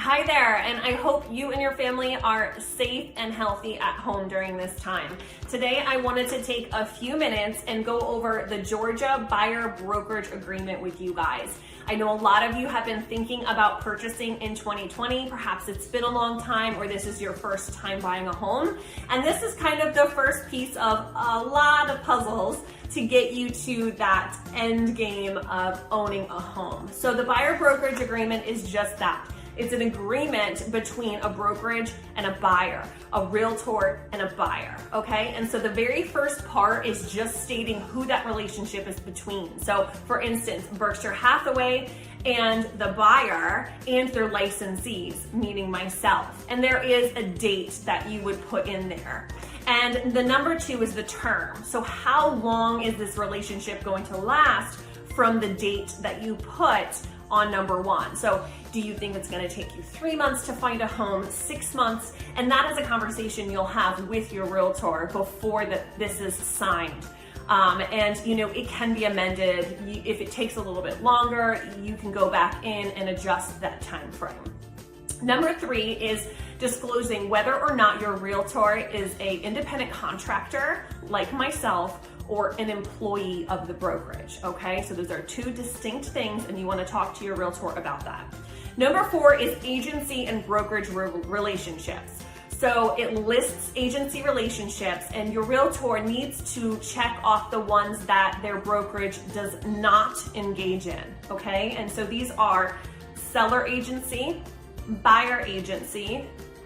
Hi there, and I hope you and your family are safe and healthy at home during this time. Today, I wanted to take a few minutes and go over the Georgia Buyer Brokerage Agreement with you guys. I know a lot of you have been thinking about purchasing in 2020. Perhaps it's been a long time or this is your first time buying a home. And this is kind of the first piece of a lot of puzzles to get you to that end game of owning a home. So the Buyer Brokerage Agreement is just that. It's an agreement between a brokerage and a buyer, a realtor and a buyer, okay? And so the very first part is just stating who that relationship is between. So for instance, Berkshire Hathaway and the buyer and their licensees, meaning myself. And there is a date that you would put in there. And the number 2 is the term. So how long is this relationship going to last from the date that you put on number 1? So do you think it's going to take you 3 months to find a home, 6 months? And that is a conversation you'll have with your realtor before this is signed. And you know, it can be amended. If it takes a little bit longer, you can go back in and adjust that time frame. Number 3 is disclosing whether or not your realtor is an independent contractor like myself or an employee of the brokerage, okay? So those are 2 distinct things and you wanna talk to your realtor about that. Number 4 is agency and brokerage relationships. So it lists agency relationships and your realtor needs to check off the ones that their brokerage does not engage in, okay? And so these are seller agency, buyer agency,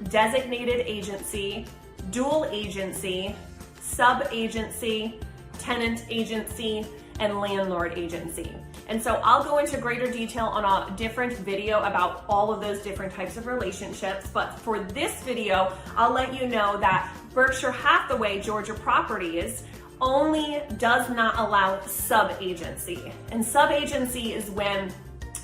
designated agency, dual agency, sub-agency, tenant agency, and landlord agency. And so I'll go into greater detail on a different video about all of those different types of relationships. But for this video, I'll let you know that Berkshire Hathaway Georgia Properties only does not allow sub-agency. And sub-agency is when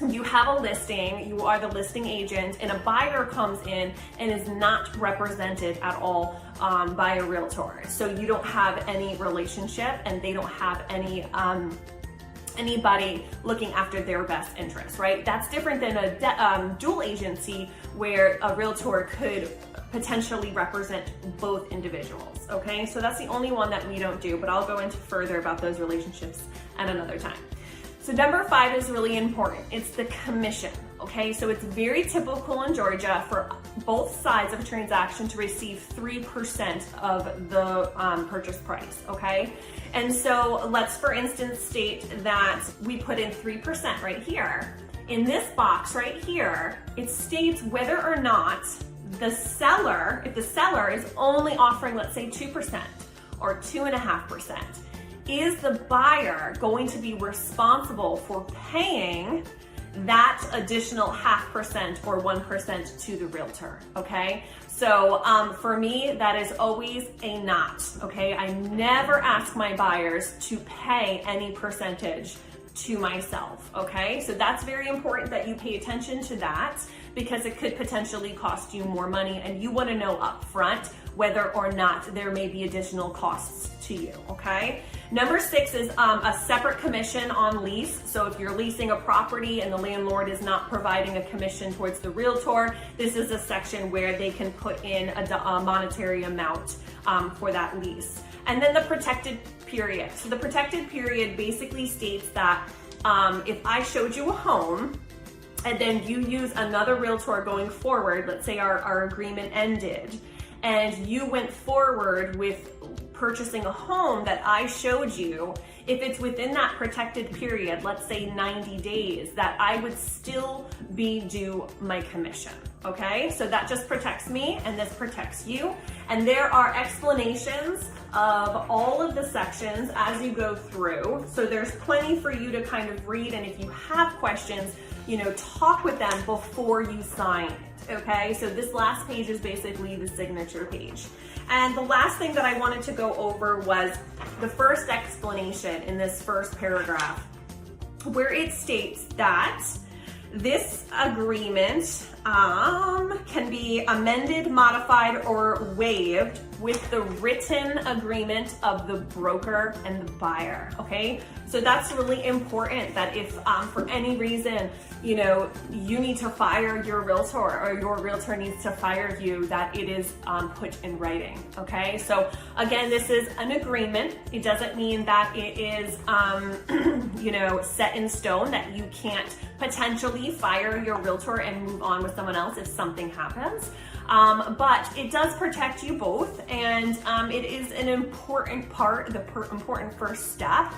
you have a listing, you are the listing agent, and a buyer comes in and is not represented at all by a realtor. So you don't have any relationship and they don't have anybody looking after their best interest, right? That's different than a dual agency where a realtor could potentially represent both individuals, okay? So that's the only one that we don't do, but I'll go into further about those relationships at another time. So number 5 is really important. It's the commission, okay? So it's very typical in Georgia for both sides of a transaction to receive 3% of the purchase price, okay? And so let's, for instance, state that we put in 3% right here. In this box right here, it states whether or not the seller, if the seller is only offering, let's say 2% or 2.5%, is the buyer going to be responsible for paying that additional 0.5% or 1% to the realtor, okay? So for me, that is always a not, okay? I never ask my buyers to pay any percentage to myself, okay? So that's very important that you pay attention to that because it could potentially cost you more money and you wanna know up front whether or not there may be additional costs to you, okay? Number 6 is a separate commission on lease. So if you're leasing a property and the landlord is not providing a commission towards the realtor, this is a section where they can put in a monetary amount for that lease. And then the protected period. So the protected period basically states that if I showed you a home and then you use another realtor going forward, let's say our agreement ended, and you went forward with purchasing a home that I showed you, if it's within that protected period, let's say 90 days, that I would still be due my commission, okay? So that just protects me and this protects you. And there are explanations of all of the sections as you go through. So there's plenty for you to kind of read, and if you have questions, you know, talk with them before you sign it, okay? So this last page is basically the signature page. And the last thing that I wanted to go over was the first explanation in this first paragraph, where it states that this agreement can be amended, modified, or waived with the written agreement of the broker and the buyer, okay? So that's really important, that if for any reason, you know, you need to fire your realtor or your realtor needs to fire you, that it is put in writing, okay? So again, this is an agreement. It doesn't mean that it is, you know, set in stone, that you can't potentially fire your realtor and move on with someone else if something happens. But it does protect you both, and it is an important part, the important first step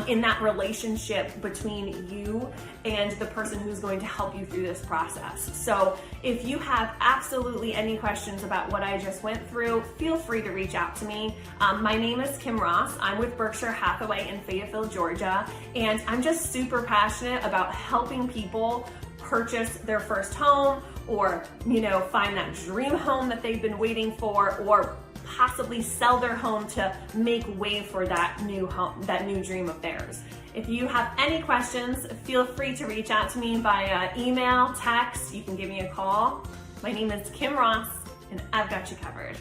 in that relationship between you and the person who's going to help you through this process. So if you have absolutely any questions about what I just went through, feel free to reach out to me. My name is Kim Ross. I'm with Berkshire Hathaway in Fayetteville, Georgia, and I'm just super passionate about helping people purchase their first home, or, you know, find that dream home that they've been waiting for, or possibly sell their home to make way for that new home, that new dream of theirs. If you have any questions, feel free to reach out to me via email, text. You can give me a call. My name is Kim Ross, and I've got you covered.